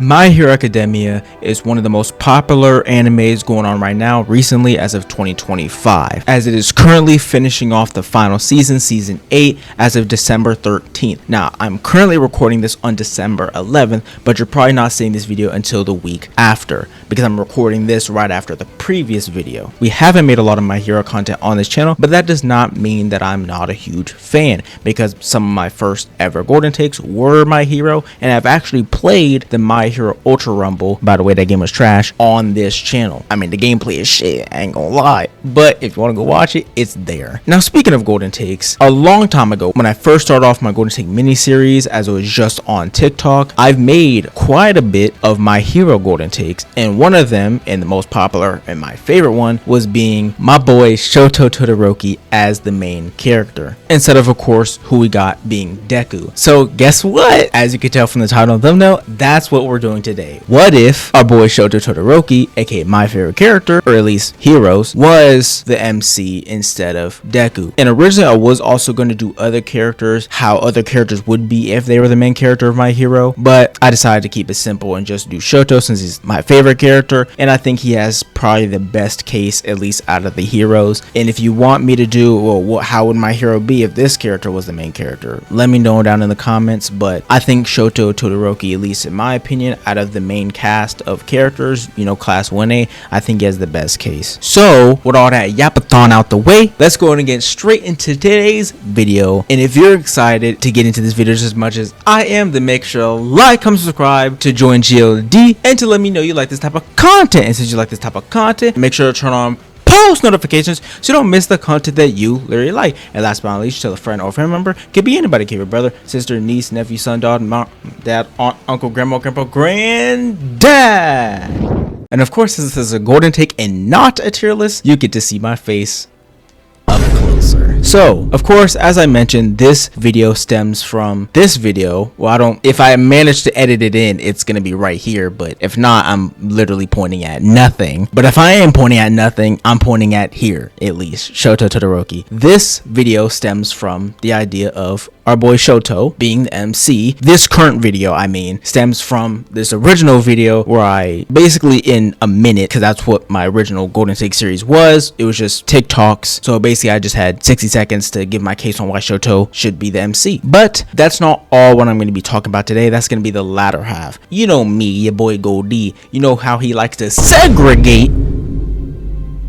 My Hero Academia is one of the most popular animes going on right now recently as of 2025, as it is currently finishing off the final season, season 8, as of December 13th. Now, I'm currently recording this on December 11th, but you're probably not seeing this video until the week after, because I'm recording this right after the previous video. We haven't made a lot of My Hero content on this channel, but that does not mean that I'm not a huge fan, because some of my first ever golden takes were My Hero, and I've actually played the My Hero Ultra Rumble, by the way that game was trash, on this channel. I mean, the gameplay is shit, I ain't gonna lie, but if you want to go watch it, it's there. Now, speaking of golden takes, a long time ago when I first started off my golden take mini-series, as it was just on TikTok, I've made quite a bit of My Hero golden takes, and one of them, and the most popular and my favorite one, was being my boy Shoto Todoroki as the main character, instead of course who we got being Deku. So guess what? As you can tell from the title and thumbnail, that's what we're doing today. What if our boy Shoto Todoroki, aka my favorite character, or at least heroes, was the MC instead of Deku? And originally I was also going to do other characters, how other characters would be if they were the main character of My Hero, but I decided to keep it simple and just do Shoto since he's my favorite character, and I think he has probably the best case, at least out of the heroes. And if you want me to do, well, how would My Hero be if this character was the main character, let me know down in the comments. But I think Shoto Todoroki, at least in my opinion, out of the main cast of characters, you know, class 1A, I think he has the best case. So with all that yapathon out the way, let's go and get straight into today's video. And if you're excited to get into this video just as much as I am, then make sure to like, comment, subscribe, to join GLD, and to let me know you like this type of content. And since you like this type of content, make sure to turn on post notifications so you don't miss the content that you literally like. And last but not least, tell a friend or family member. Could be anybody, could be your brother, sister, niece, nephew, son, daughter, mom, dad, aunt, uncle, grandma, grandpa, granddad. And of course, since this is a golden take and not a tier list, you get to see my face up closer. So of course, as I mentioned, this video stems from this video. Well, if I manage to edit it in, it's gonna be right here, but if not, I'm literally pointing at nothing. But if I am pointing at nothing, I'm pointing at here, at least Shoto Todoroki. This video stems from the idea of our boy Shoto being the MC. This current video, I mean, stems from this original video where I basically, in a minute, because that's what my original golden take series was, it was just TikToks. So basically I just had 60 seconds to give my case on why Shoto should be the MC. But that's not all what I'm going to be talking about today. That's going to be the latter half. You know me, your boy Goldie, you know how he likes to segregate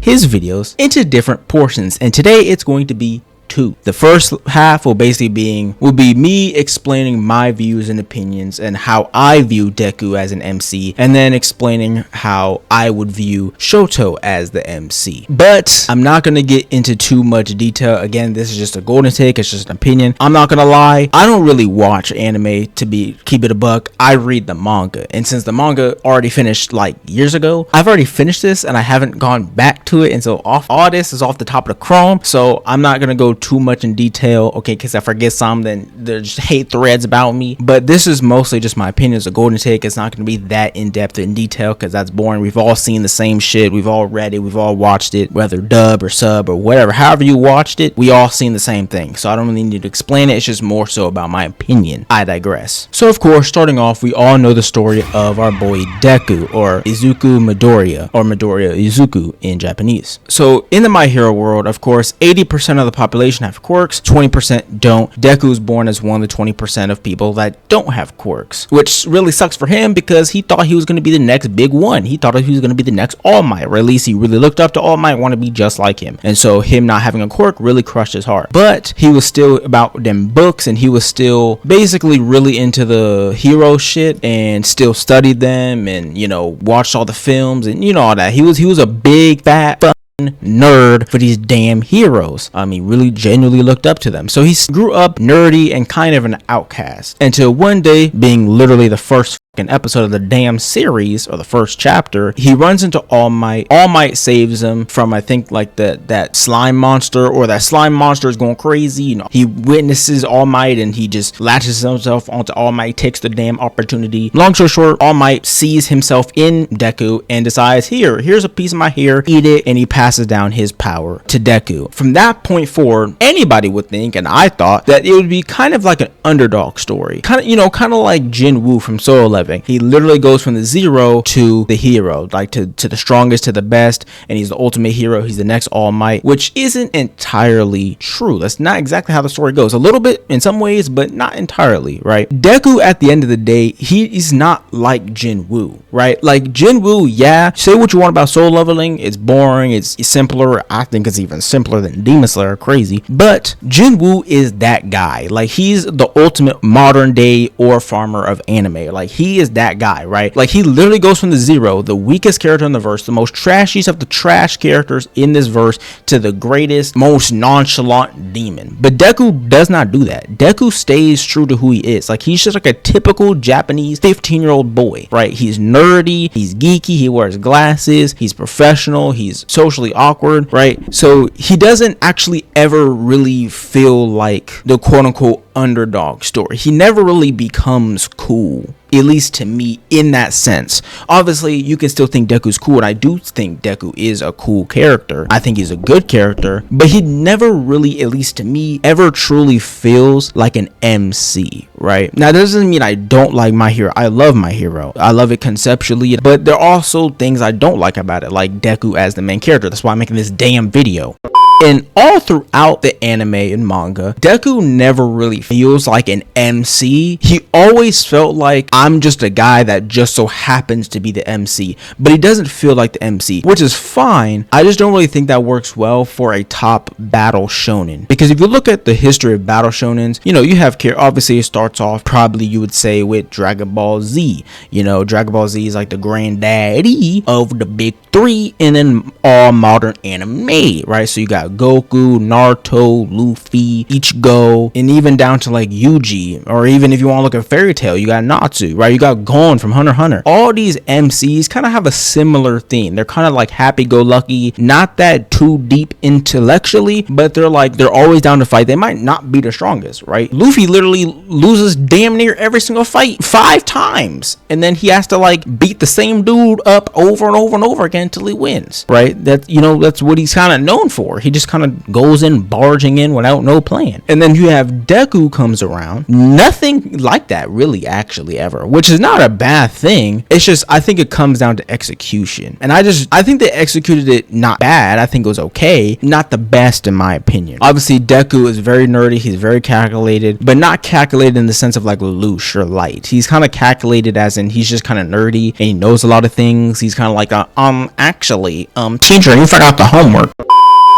his videos into different portions, and today it's going to be two. The first half will basically be me explaining my views and opinions and how I view Deku as an MC, and then explaining how I would view Shoto as the MC. But I'm not going to get into too much detail. Again, this is just a golden take, it's just an opinion. I'm not gonna lie, I don't really watch anime, to keep it a buck. I read the manga, and since the manga already finished like years ago, I've already finished this and I haven't gone back to it, and so all this is off the top of the chrome, so I'm not gonna go too much in detail, okay, because I forget some, then there's hate threads about me. But this is mostly just my opinion. It's a golden take. It's not going to be that in-depth in detail, because that's boring. We've all seen the same shit, we've all read it, we've all watched it, whether dub or sub or whatever, however you watched it, we all seen the same thing, so I don't really need to explain it. It's just more so about my opinion. I digress. So of course, starting off, we all know the story of our boy Deku, or Izuku Midoriya, or Midoriya Izuku in Japanese. So in the My Hero world, of course, 80% of the population have quirks, 20% don't. Deku is born as one of the 20% of people that don't have quirks, which really sucks for him, because he thought he was going to be the next big one. He thought he was going to be the next All Might, or at least he really looked up to All Might, want to be just like him. And so him not having a quirk really crushed his heart. But he was still about them books, and he was still basically really into the hero shit, and still studied them, and, you know, watched all the films, and you know, all that. He was a big fat nerd for these damn heroes. He really genuinely looked up to them. So he grew up nerdy and kind of an outcast, until one day, being literally the first episode of the damn series, or the first chapter, he runs into All Might. All Might saves him from, I think, like that slime monster, or that slime monster is going crazy. You know, he witnesses All Might and he just latches himself onto All Might, takes the damn opportunity. Long story short, All Might sees himself in Deku and decides, here's a piece of my hair, eat it, and he passes down his power to Deku. From that point forward, anybody would think, and I thought, that it would be kind of like an underdog story, kind of like Jin Woo from Solo Leveling. living. He literally goes from the zero to the hero, like to the strongest, to the best, and he's the ultimate hero. He's the next All Might, which isn't entirely true. That's not exactly how the story goes. A little bit in some ways, but not entirely, right? Deku, at the end of the day, he's not like Jinwoo, right? Like Jinwoo, yeah, say what you want about soul leveling, it's boring, it's simpler. I think it's even simpler than Demon Slayer, crazy. But Jinwoo is that guy. Like, he's the ultimate modern day ore farmer of anime. Like, he is that guy, right? Like, he literally goes from the zero, the weakest character in the verse, the most trashiest of the trash characters in this verse, to the greatest, most nonchalant demon. But Deku does not do that. Deku stays true to who he is. Like, he's just like a typical Japanese 15-year-old boy, right? He's nerdy, he's geeky, he wears glasses, he's professional, he's socially awkward, right? So he doesn't actually ever really feel like the quote-unquote underdog story. He never really becomes cool, at least to me, in that sense. Obviously, you can still think Deku's cool, and I do think Deku is a cool character. I think he's a good character, but he never really, at least to me, ever truly feels like an MC, right? Now, that doesn't mean I don't like My Hero. I love My Hero. I love it conceptually, but there are also things I don't like about it, like Deku as the main character. That's why I'm making this damn video. And all throughout the anime and manga, Deku never really feels like an MC. He always felt like, I'm just a guy that just so happens to be the MC, but he doesn't feel like the MC, which is fine. I just don't really think that works well for a top battle shonen, because if you look at the history of battle shonens, you know, you have obviously it starts off probably, you would say, with Dragon Ball Z. You know, Dragon Ball Z is like the granddaddy of the big three, and then all modern anime, right? So you got Goku, Naruto, Luffy, Ichigo, and even down to like Yuji, or even if you want to look at Fairy Tail, you got Natsu, right? You got Gon from Hunter x Hunter. All these MCs kind of have a similar theme. They're kind of like happy-go-lucky, not that too deep intellectually, but they're always down to fight. They might not be the strongest, right? Luffy literally loses damn near every single fight 5 times, and then he has to like beat the same dude up over and over and over again until he wins, right? That, you know, that's what he's kind of known for. He just kind of goes in barging in without no plan. And then you have Deku comes around, nothing like that really actually ever, which is not a bad thing. It's just, I think it comes down to execution, and I think they executed it not bad. I think it was okay, not the best in my opinion. Obviously Deku is very nerdy, he's very calculated, but not calculated in the sense of like Lelouch or Light. He's kind of calculated as in he's just kind of nerdy and he knows a lot of things. He's kind of like actually teacher, you forgot the homework.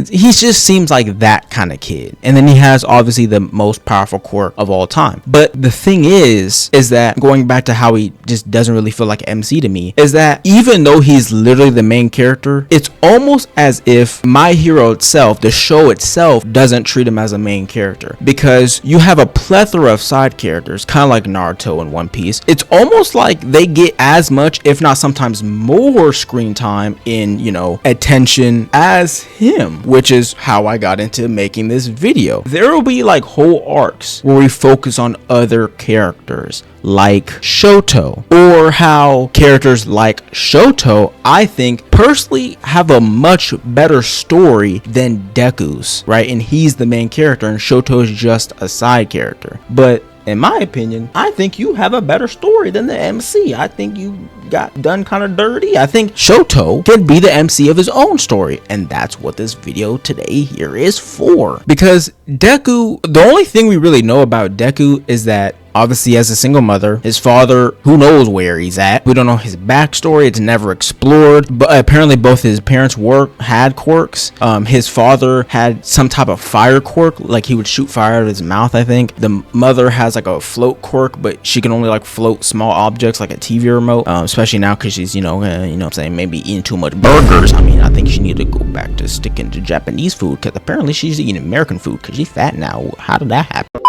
He just seems like that kind of kid. And then he has obviously the most powerful quirk of all time. But the thing is that, going back to how he just doesn't really feel like an MC to me, is that even though he's literally the main character, it's almost as if My Hero itself, the show itself, doesn't treat him as a main character, because you have a plethora of side characters, kind of like Naruto and One Piece. It's almost like they get as much, if not sometimes more, screen time in, you know, attention as him, which is how I got into making this video. There will be like whole arcs where we focus on other characters like Shoto, or how characters like Shoto, I think personally, have a much better story than Deku's, right? And he's the main character and Shoto is just a side character. But in my opinion, I think you have a better story than the MC. I think you got done kind of dirty. I think Shoto can be the MC of his own story, and that's what this video today here is for. Because Deku, the only thing we really know about Deku is that obviously as a single mother, his father, who knows where he's at. We don't know his backstory. It's never explored, but apparently both his parents had quirks. His father had some type of fire quirk, like he would shoot fire out of his mouth, I think. The mother has like a float quirk, but she can only like float small objects like a TV remote, especially now because she's, you know what I'm saying, maybe eating too much burgers. I mean, I think she need to go back to sticking to Japanese food, because apparently she's eating American food because she's fat now. How did that happen?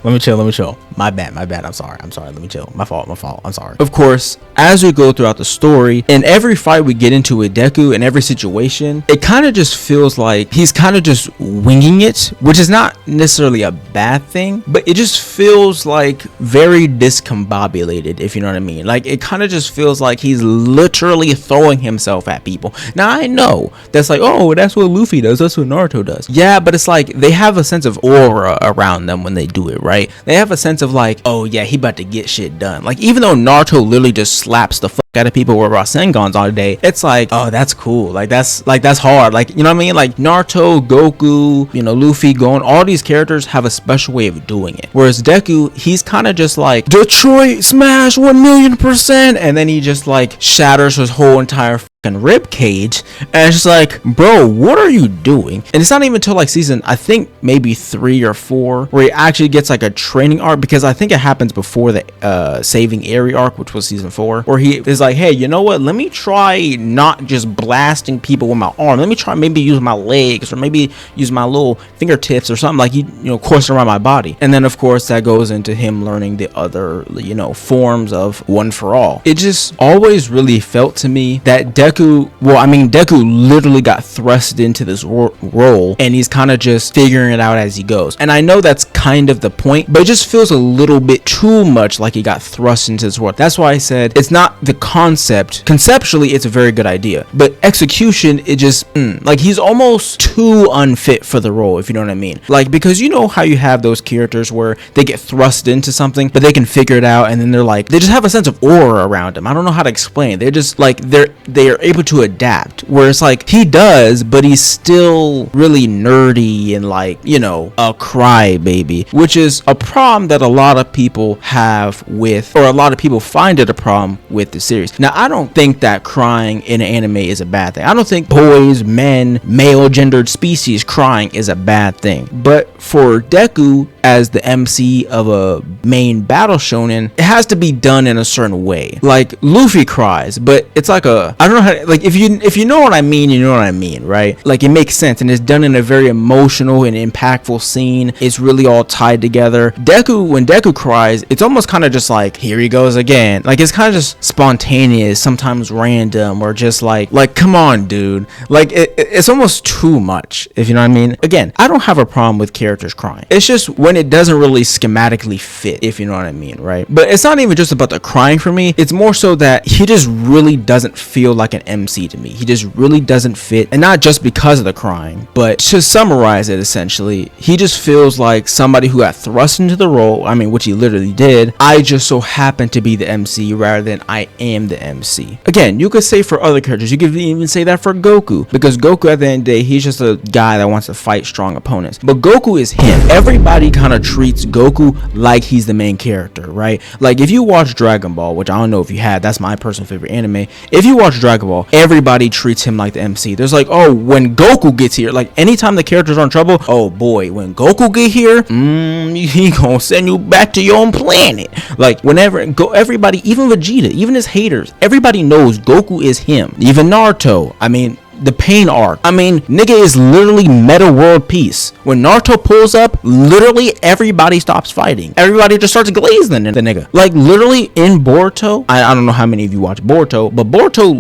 Let me chill. My bad. I'm sorry. Let me chill. My fault. I'm sorry. Of course, as we go throughout the story, in every fight we get into with Deku, in every situation, it kind of just feels like he's kind of just winging it, which is not necessarily a bad thing, but it just feels like very discombobulated, if you know what I mean. Like, it kind of just feels like he's literally throwing himself at people. Now, I know that's like, oh, that's what Luffy does. That's what Naruto does. Yeah, but it's like they have a sense of aura around them when they do it, right? They have a sense of like, oh yeah, he about to get shit done. Like, even though Naruto literally just slaps the fuck out of people with Rasengans all day, it's like, oh, that's cool. Like that's hard. Like, you know what I mean? Like Naruto, Goku, you know, Luffy, Gon, all these characters have a special way of doing it. Whereas Deku, he's kind of just like, Detroit smash 1,000,000%, and then he just like shatters his whole entire rib cage, and it's just like, bro, what are you doing? And it's not even until like season, I think maybe 3 or 4, where he actually gets like a training arc, because I think it happens before the saving Eri arc, which was season 4, where he is like, hey, you know what, let me try not just blasting people with my arm, let me try maybe use my legs, or maybe use my little fingertips or something, like, you know, coursing around my body. And then of course that goes into him learning the other, you know, forms of One for All. It just always really felt to me that Deku literally got thrust into this role, and he's kind of just figuring it out as he goes. And I know that's kind of the point, but it just feels a little bit too much like he got thrust into this role. That's why I said it's not the concept. Conceptually, it's a very good idea, but execution, it just like, he's almost too unfit for the role, if you know what I mean. Like, because you know how you have those characters where they get thrust into something, but they can figure it out, and then they're like, they just have a sense of aura around them. I don't know how to explain. They're just like, they are able to adapt, where it's like he does, but he's still really nerdy and like, you know, a crybaby, which is a problem that a lot of people have with, or a lot of people find it a problem with the series. Now, I don't think that crying in an anime is a bad thing. I don't think boys, men, male gendered species crying is a bad thing. But for Deku as the MC of a main battle shonen, it has to be done in a certain way. Like, Luffy cries, but it's like a, I don't know how to, like, if you know what I mean, you know what I mean, right? Like, it makes sense, and it's done in a very emotional and impactful scene. It's really all tied together. When Deku cries, it's almost kind of just like, here he goes again. Like, it's kind of just spontaneous, sometimes random, or just like come on, dude. Like, it's almost too much, if you know what I mean. Again, I don't have a problem with characters crying. It's just when it doesn't really schematically fit, if you know what I mean, right? But it's not even just about the crying for me. It's more so that he just really doesn't feel like an MC to me. He just really doesn't fit, and not just because of the crying, but to summarize it, essentially, he just feels like somebody who got thrust into the role, I mean, which he literally did. I just so happen to be the MC rather than I am the MC. Again, you could say for other characters, you could even say that for Goku, because Goku, at the end of the day, he's just a guy that wants to fight strong opponents, but Goku is him. Everybody kind of treats Goku like he's the main character, right? Like, if you watch Dragon Ball, which I don't know if you have, that's my personal favorite anime. If you watch Dragon Ball, everybody treats him like the MC. There's like, oh, when Goku gets here, like, anytime the characters are in trouble, oh boy, when Goku get here, he gonna send you back to your own planet. Like, whenever everybody, even Vegeta, even his haters, everybody knows Goku is him. Even Naruto, I mean, the pain arc, I mean, nigga is literally meta world peace. When Naruto pulls up, literally everybody stops fighting. Everybody just starts glazing the nigga. Like, literally in Boruto, I don't know how many of you watch Boruto, but Boruto,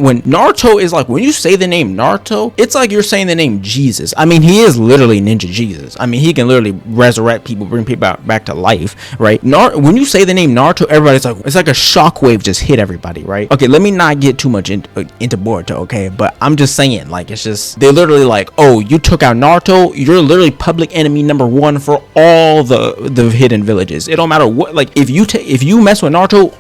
when Naruto is like, when you say the name Naruto, it's like you're saying the name Jesus. I mean, he is literally Ninja Jesus. I mean, he can literally resurrect people, bring people back to life, right? When you say the name Naruto, everybody's like, it's like a shockwave just hit everybody, right? Okay, let me not get too much into Boruto, okay? But I'm just saying, like, it's just, they literally like, oh, you took out Naruto, you're literally public enemy number 1 for all the hidden villages. It don't matter what, like, if you mess with Naruto,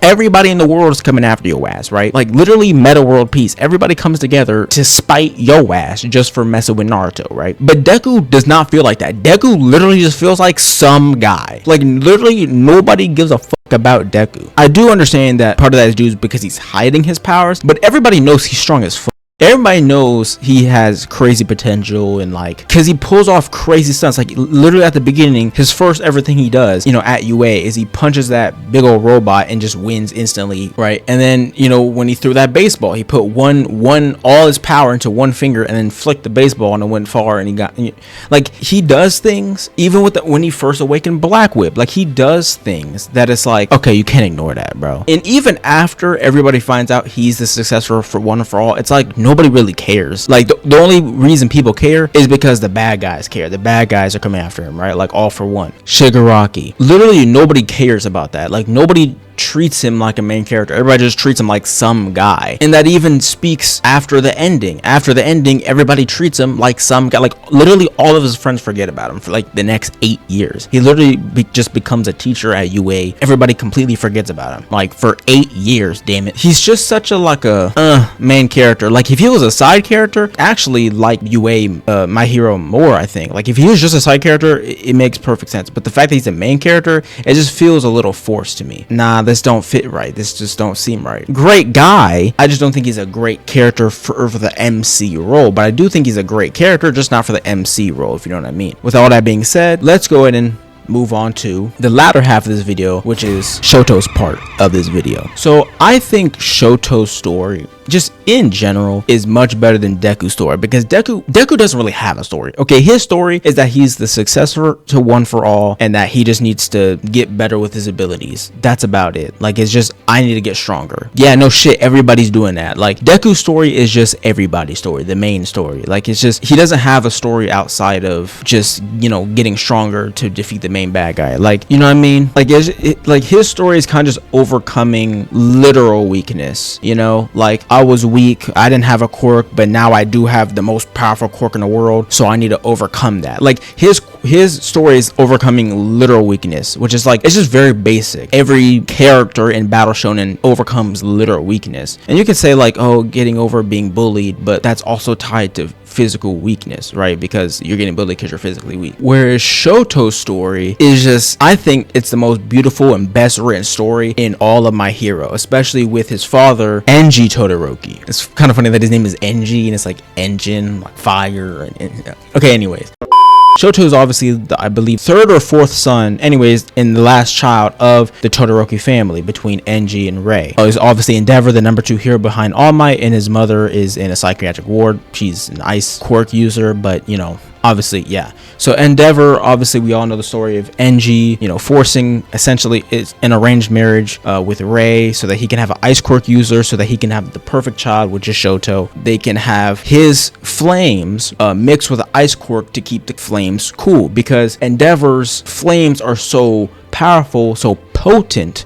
everybody in the world is coming after your ass, right? Like, literally meta world peace. Everybody comes together to spite your ass just for messing with Naruto, right? But Deku does not feel like that. Deku literally just feels like some guy. Like, literally nobody gives a fuck about Deku. I do understand that part of that is due because he's hiding his powers, but everybody knows he's strong as fuck. Everybody knows he has crazy potential, and like, cause he pulls off crazy stunts. Like, literally at the beginning, his first ever thing he does, you know, at UA, is he punches that big old robot and just wins instantly, right? And then, you know, when he threw that baseball, he put all his power into one finger and then flicked the baseball and it went far, and he got, like, he does things, even with when he first awakened Black Whip, like, he does things that it's like, okay, you can't ignore that, bro. And even after everybody finds out he's the successor for One for All, it's like, nobody really cares. Like, the only reason people care is because the bad guys care. The bad guys are coming after him, right? Like, All for One, Shigaraki. Literally nobody cares about that. Like, nobody treats him like a main character. Everybody just treats him like some guy. And that even speaks after the ending. After the ending, everybody treats him like some guy. Like literally all of his friends forget about him for like the next 8 years. He literally just becomes a teacher at UA. Everybody completely forgets about him. Like for 8 years, damn it. He's just such a like a main character. Like if he was a side character, actually like UA My Hero more, I think. Like if he was just a side character, it makes perfect sense. But the fact that he's a main character, it just feels a little forced to me. Nah, this don't fit right. This just don't seem right. Great guy. I just don't think he's a great character for the MC role. But I do think he's a great character, just not for the MC role, if you know what I mean. With all that being said, let's go ahead and move on to the latter half of this video, which is Shoto's part of this video. So I think Shoto's story, just in general, is much better than Deku's story, because Deku doesn't really have a story. Okay, his story is that he's the successor to One for All and that he just needs to get better with his abilities. That's about it. Like, it's just, I need to get stronger. Yeah, no shit, everybody's doing that. Like, Deku's story is just everybody's story, the main story. Like, it's just, he doesn't have a story outside of just, you know, getting stronger to defeat the main bad guy. Like, you know what I mean? Like, like his story is kind of just overcoming literal weakness, you know? Like, I was weak, I didn't have a quirk, but now I do have the most powerful quirk in the world, so I need to overcome that. Like, his story is overcoming literal weakness, which is like, it's just very basic. Every character in Battle Shonen overcomes literal weakness. And you can say like, oh, getting over being bullied, but that's also tied to physical weakness, right? Because you're getting bullied because you're physically weak. Whereas Shoto's story is just, I think it's the most beautiful and best written story in all of My Hero, especially with his father, Enji Todoroki. It's kind of funny that his name is Enji and it's like engine, like fire. And okay, anyways. Shoto is obviously, I believe, third or fourth son, anyways, in the last child of the Todoroki family between Enji and Rei. He's obviously Endeavor, the number 2 hero behind All Might, and his mother is in a psychiatric ward. She's an ice quirk user, but, you know, obviously, yeah. So Endeavor, obviously, we all know the story of Enji, you know, forcing essentially it's an arranged marriage with Rei so that he can have an ice quirk user, so that he can have the perfect child, which is Shoto. They can have his flames mixed with an ice quirk to keep the flames cool, because Endeavor's flames are so powerful, so potent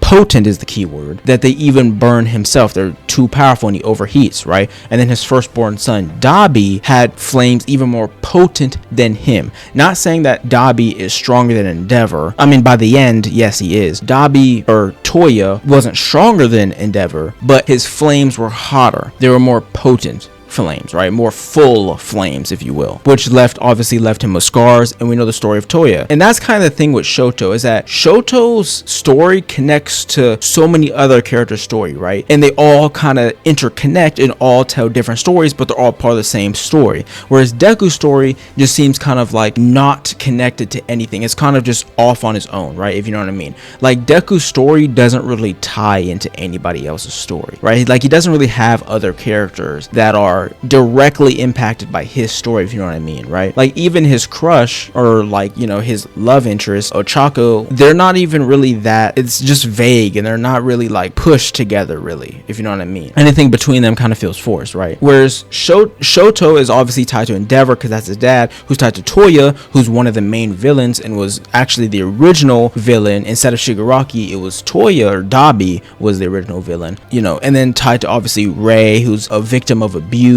is the key word, that they even burn himself. They're too powerful and he overheats, right? And then his firstborn son Dabi had flames even more potent than him. Not saying that Dabi is stronger than Endeavor. I mean, by the end, yes, he is. Dabi, or Toya, wasn't stronger than Endeavor, but his flames were hotter. They were more potent flames, right? More full flames, if you will, which obviously left him with scars. And we know the story of Toya. And that's kind of the thing with Shoto, is that Shoto's story connects to so many other characters' story, right? And they all kind of interconnect and all tell different stories, but they're all part of the same story. Whereas Deku's story just seems kind of like not connected to anything. It's kind of just off on his own, right? If you know what I mean. Like, Deku's story doesn't really tie into anybody else's story, right? Like, he doesn't really have other characters that are directly impacted by his story, if you know what I mean, right? Like, even his crush, or like, you know, his love interest, Ochako, they're not even really that, it's just vague, and they're not really like pushed together, really, if you know what I mean. Anything between them kind of feels forced, right? Whereas Shoto is obviously tied to Endeavor, because that's his dad, who's tied to Toya, who's one of the main villains and was actually the original villain. Instead of Shigaraki, it was Toya, or Dabi was the original villain, you know. And then tied to obviously Rei, who's a victim of abuse,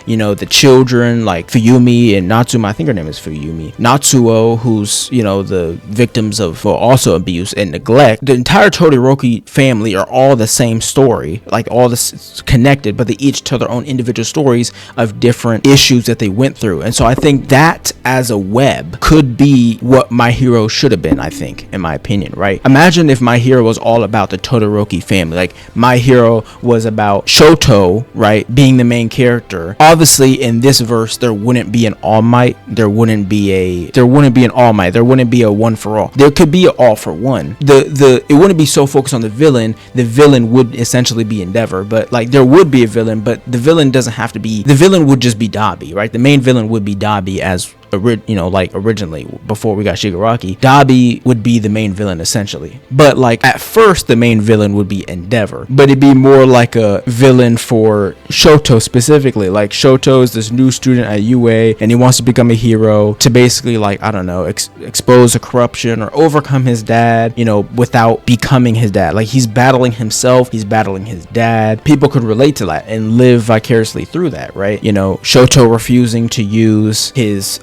you know, the children like Fuyumi and Natsuma, I think her name is Fuyumi, Natsuo, who's, you know, the victims of also abuse and neglect. The entire Todoroki family are all the same story, like all this connected, but they each tell their own individual stories of different issues that they went through. And so I think that as a web could be what My Hero should have been, I think, in my opinion, right? Imagine if My Hero was all about the Todoroki family. Like, My Hero was about Shoto, right, being the main character. Obviously, in this verse, there wouldn't be an All Might. There wouldn't be an All Might. There wouldn't be a One for All. There could be an All for One. It wouldn't be so focused on the villain. The villain would essentially be Endeavor, but like, there would be a villain, but the villain doesn't have to be. The villain would just be Dabi, right? The main villain would be Dabi as originally before we got Shigaraki, Dabi would be the main villain essentially. But like at first the main villain would be Endeavor, but it'd be more like a villain for Shoto specifically. Like Shoto is this new student at UA and he wants to become a hero to basically like, I don't know, expose the corruption or overcome his dad, without becoming his dad. Like he's battling himself, he's battling his dad. People could relate to that and live vicariously through that, right? Shoto refusing to use his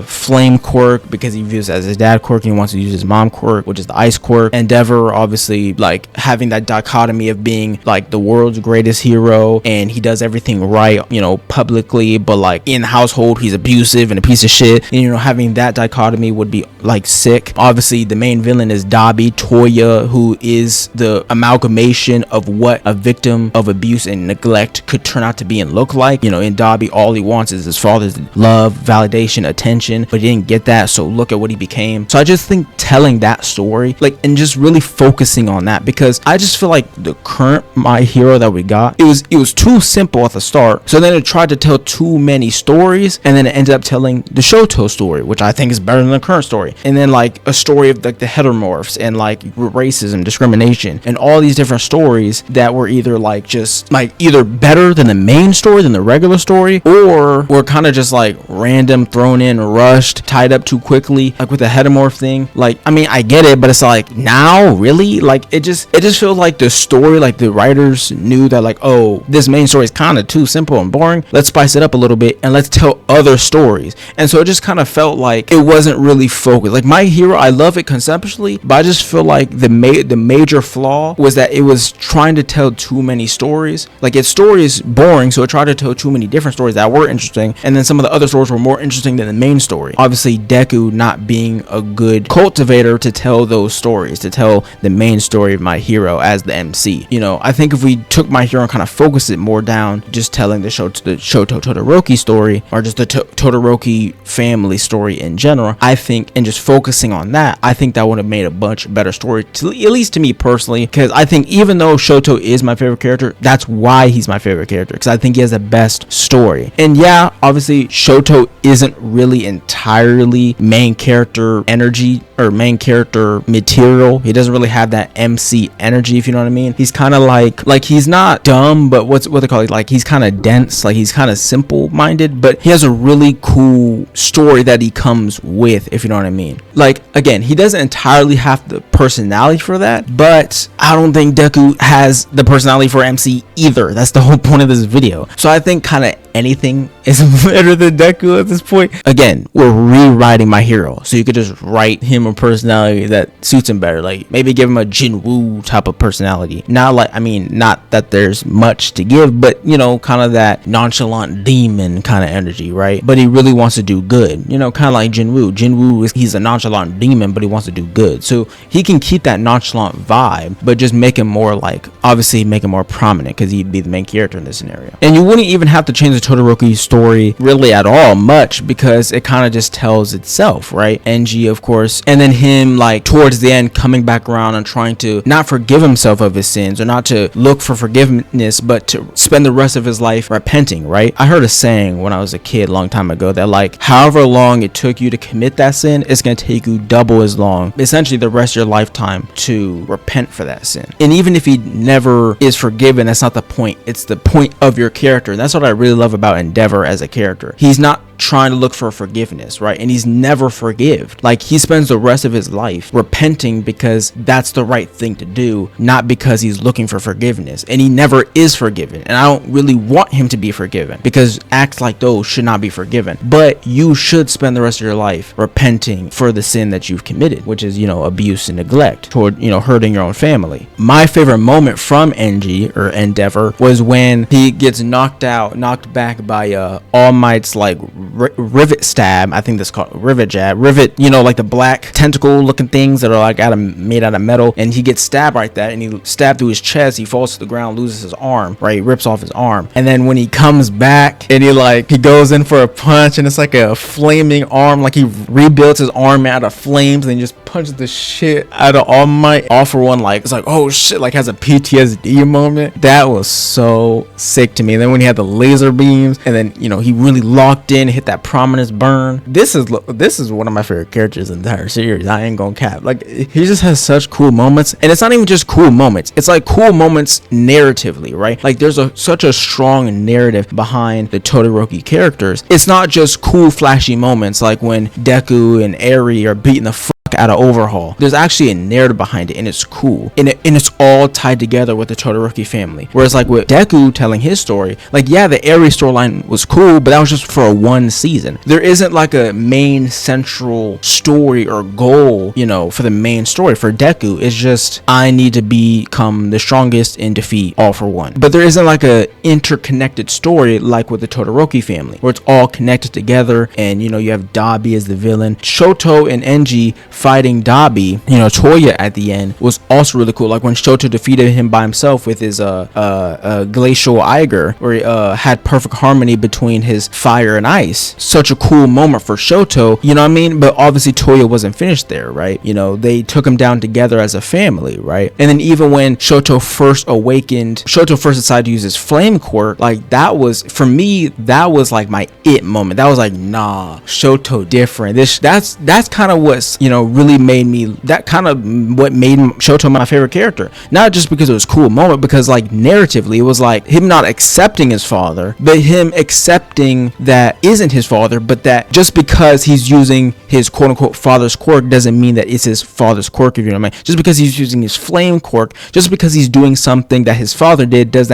flame quirk because he views it as his dad quirk and he wants to use his mom quirk, which is the ice quirk. Endeavor obviously like having that dichotomy of being like the world's greatest hero and he does everything right, publicly, but like in the household he's abusive and a piece of shit. And having that dichotomy would be like sick. Obviously the main villain is Dabi, Toya, who is the amalgamation of what a victim of abuse and neglect could turn out to be and look like. In Dabi all he wants is his father's love, validation, attention, but he didn't get that, so look at what he became. So I just think telling that story, like, and just really focusing on that, because I just feel like the current My Hero that we got, it was too simple at the start, so then it tried to tell too many stories, and then it ended up telling the Shoto story, which I think is better than the current story, and then like a story of like the heteromorphs and like racism, discrimination, and all these different stories that were either like just like either better than the main story, than the regular story, or were kind of just like random, thrown in, rushed, tied up too quickly, like with the heteromorph thing. Like, I mean, I get it, but it's like, now really, like it just feels like the story, like the writers knew that like, oh, this main story is kind of too simple and boring, let's spice it up a little bit and let's tell other stories. And so it just kind of felt like it wasn't really focused. Like My Hero, I love it conceptually, but I just feel like the major flaw was that it was trying to tell too many stories. Like its story is boring, so it tried to tell too many different stories that were interesting, and then some of the other stories were more interesting than the main story. Obviously Deku not being a good cultivator to tell those stories, to tell the main story of My Hero as the MC. I think if we took My Hero and kind of focused it more down just telling the Shoto Todoroki story, or just the Todoroki family story in general, I think, and just focusing on that, I think that would have made a much better story, at least to me personally, because I think even though Shoto is my favorite character, that's why he's my favorite character, because I think he has the best story. And yeah, obviously Shoto isn't really entirely main character energy or main character material. He doesn't really have that MC energy, if you know what I mean. He's kind of like he's not dumb, but what they call it, like he's kind of dense, like he's kind of simple minded, but he has a really cool story that he comes with, if you know what I mean. Like, again, he doesn't entirely have the personality for that, but I don't think Deku has the personality for MC either. That's the whole point of this video. So I think kind of anything is better than Deku at this point. Again, we're rewriting My Hero, so you could just write him a personality that suits him better. Like maybe give him a Jinwoo type of personality. Not that there's much to give, but kind of that nonchalant demon kind of energy, right? But he really wants to do good, kind of like Jinwoo. He's a nonchalant demon, but he wants to do good, so he can keep that nonchalant vibe, but just make him more like, obviously make him more prominent, because he'd be the main character in this scenario. And you wouldn't even have to change the Todoroki story really at all much, because it kind of just tells itself, right? Enji, of course, and then him like towards the end coming back around and trying to not forgive himself of his sins, or not to look for forgiveness, but to spend the rest of his life repenting, right? I heard a saying when I was a kid a long time ago that like, however long it took you to commit that sin, it's going to take you double as long, essentially the rest of your lifetime, to repent for that sin. And even if he never is forgiven, that's not the point. It's the point of your character. And that's what I really love about Endeavor as a character. He's not trying to look for forgiveness, right? And he's never forgive. Like he spends the rest of his life repenting because that's the right thing to do, not because he's looking for forgiveness. And he never is forgiven, and I don't really want him to be forgiven, because acts like those should not be forgiven. But you should spend the rest of your life repenting for the sin that you've committed, which is abuse and neglect toward hurting your own family. My favorite moment from Enji or Endeavor was when he gets knocked back by All Might's like rivet stab. I think that's called rivet jab. Rivet, like the black tentacle looking things that are like made out of metal, and he gets stabbed right there, and he stabbed through his chest. He falls to the ground, loses his arm, right? He rips off his arm, and then when he comes back and he goes in for a punch, and it's like a flaming arm, like he rebuilds his arm out of flames, and he just punches the shit out of All Might. All For One, like, it's like, oh shit, like has a PTSD moment. That was so sick to me. And then when he had the laser beams, and then, you know, he really locked in, hit that prominence burn. This is one of my favorite characters in the entire series. I ain't gonna cap. Like, he just has such cool moments, and it's not even just cool moments. It's like cool moments narratively, right? Like, there's such a strong narrative behind the Todoroki characters. It's not just cool flashy moments like when Deku and Eri are beating the fuck out of Overhaul. There's actually a narrative behind it, and it's cool, and it's all tied together with the Todoroki family. Whereas like with Deku telling his story, like, yeah, the Eri storyline was cool, but that was just for one season. There isn't like a main central story or goal, you know, for the main story. For Deku, it's just, I need to become the strongest and defeat All For One. But there isn't like a interconnected story like with the Todoroki family, where it's all connected together, and, you know, you have Dabi as the villain, Shoto and Enji fighting Dabi, you know, Toya at the end was also really cool. Like when Shoto defeated him by himself with his glacial Eiger, where he had perfect harmony between his fire and ice. Such a cool moment for Shoto, you know what I mean? But obviously Toya wasn't finished there, right? You know, they took him down together as a family, right? And then even when Shoto first decided to use his flame quirk, like, that was, for me, that was like my it moment. That was like, nah, Shoto different. That's kind of what's, you know, really made me, that kind of what made Shoto my favorite character. Not just because it was a cool moment, because like narratively it was like him not accepting his father, but him accepting that isn't his father, but that just because he's using his quote unquote father's quirk doesn't mean that it's his father's quirk, if you know what I mean. Just because he's using his flame quirk, just because he's doing something that his father did, does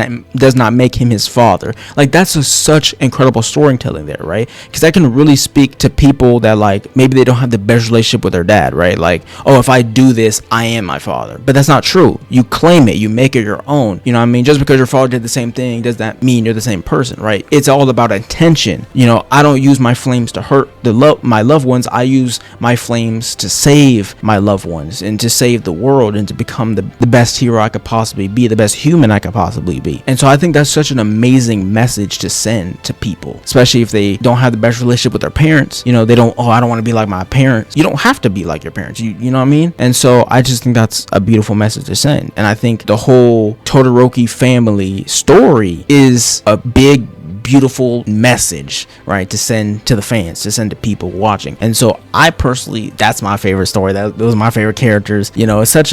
not make him his father. Like, that's such incredible storytelling there, right? Because that can really speak to people that, like, maybe they don't have the best relationship with their dad, right? Like, oh, if I do this, I am my father. But that's not true. You claim it, you make it your own, you know what I mean? Just because your father did the same thing does that mean you're the same person, right? It's all about intention. You know, I don't use my flames to hurt my loved ones. I use my flames to save my loved ones and to save the world and to become the best hero I could possibly be, the best human I could possibly be. And so I think that's such an amazing message to send to people, especially if they don't have the best relationship with their parents. You know, they don't, oh, I don't want to be like my parents. You don't have to be like your parents, you know what I mean? And so I just think that's a beautiful message to send. And I think the whole Todoroki family story is a big, beautiful message, right, to send to the fans, to send to people watching. And so I personally, that's my favorite story. Those are my favorite characters. You know, it's and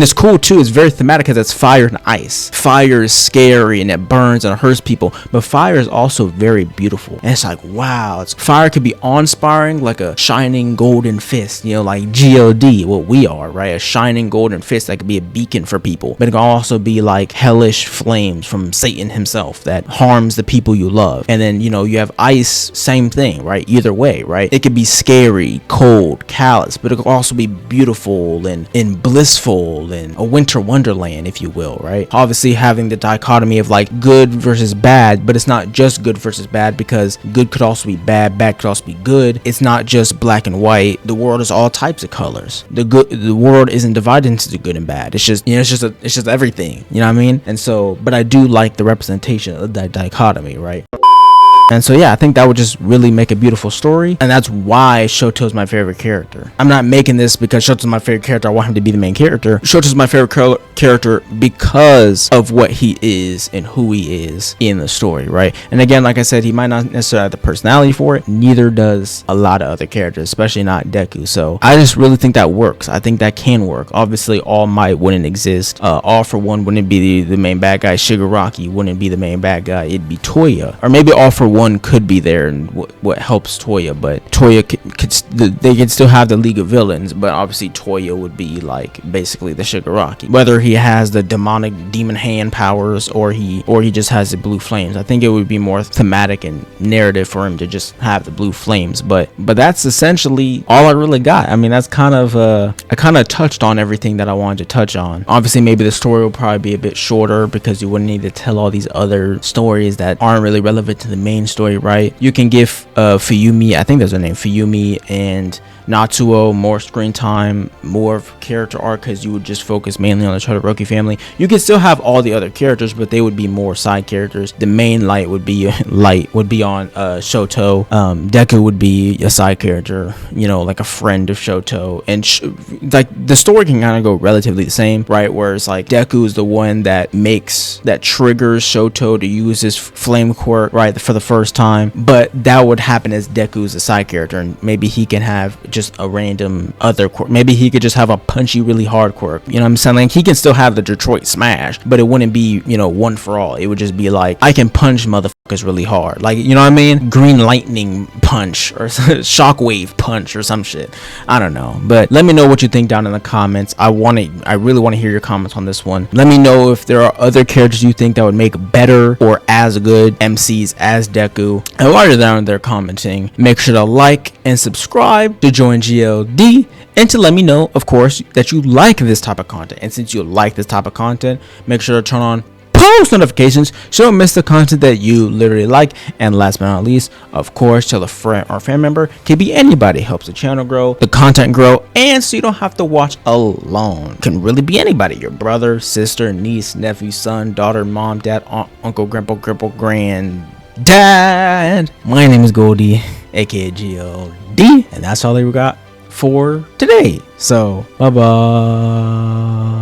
it's cool too. It's very thematic because it's fire and ice. Fire is scary and it burns and it hurts people, but fire is also very beautiful. And it's like, wow, fire could be awe-inspiring, like a shining golden fist, you know, like God, what we are, right? A shining golden fist that could be a beacon for people, but it can also be like hellish flames from Satan himself that harms the people you love. And then, you know, you have ice, same thing, right? Either way, right? It could be scary, cold, callous, but it could also be beautiful and blissful and a winter wonderland, if you will, right? Obviously having the dichotomy of like good versus bad, but it's not just good versus bad, because good could also be bad could also be good. It's not just black and white. The world is all types of colors. The world isn't divided into the good and bad. It's just, you know, it's just everything, you know what I mean? And so, but I do like the representation of that dichotomy, right? And so, yeah, I think that would just really make a beautiful story. And that's why Shoto's my favorite character. I'm not making this because Shoto's my favorite character. I want him to be the main character. Shoto's my favorite character because of what he is and who he is in the story, right? And again, like I said, he might not necessarily have the personality for it. Neither does a lot of other characters, especially not Deku. So I just really think that works. I think that can work. Obviously, All Might wouldn't exist. All For One wouldn't be the main bad guy. Shigaraki wouldn't be the main bad guy. It'd be Toya. Or maybe All For One could be there and what helps Toya, but Toya they can still have the League of Villains, but obviously Toya would be like basically the Shigaraki, whether he has the demon hand powers or he just has the blue flames. I think it would be more thematic and narrative for him to just have the blue flames, but that's essentially all I really got. I mean, that's kind of I kind of touched on everything that I wanted to touch on. Obviously maybe the story will probably be a bit shorter because you wouldn't need to tell all these other stories that aren't really relevant to the main story, right? You can give Fuyumi, I think there's a name, Fuyumi Todoroki and Natsuo more screen time, more of character arc, because you would just focus mainly on the Todoroki family. You can still have all the other characters, but they would be more side characters. The main light would be on Shoto. Deku would be a side character, you know, like a friend of Shoto, and like the story can kind of go relatively the same, right? Whereas like Deku is the one that triggers Shoto to use his flame quirk, right, for the first time, but that would happen as Deku's a side character, and maybe he can have just a random other quirk. Maybe he could just have a punchy really hard quirk, you know what I'm saying? Like he can still have the Detroit Smash, but it wouldn't be, you know, one for all. It would just be like, I can punch motherfuckers really hard, like, you know what I mean? Green lightning punch or shockwave punch or some shit. I don't know, but let me know what you think down in the comments. I really want to hear your comments on this one. Let me know if there are other characters you think that would make better or as good MCs as Deku. And while you're down there commenting, make sure to like and subscribe to join GLD, and to let me know, of course, that you like this type of content. And since you like this type of content, make sure to turn on post notifications so you don't miss the content that you literally like. And last but not least, of course, tell a friend or family member. Can be anybody. Helps the channel grow, the content grow, and so you don't have to watch alone. Can really be anybody: your brother, sister, niece, nephew, son, daughter, mom, dad, aunt, uncle, grandpa, granddad. My name is Goldie, aka GLD, and that's all they got for today. So bye bye.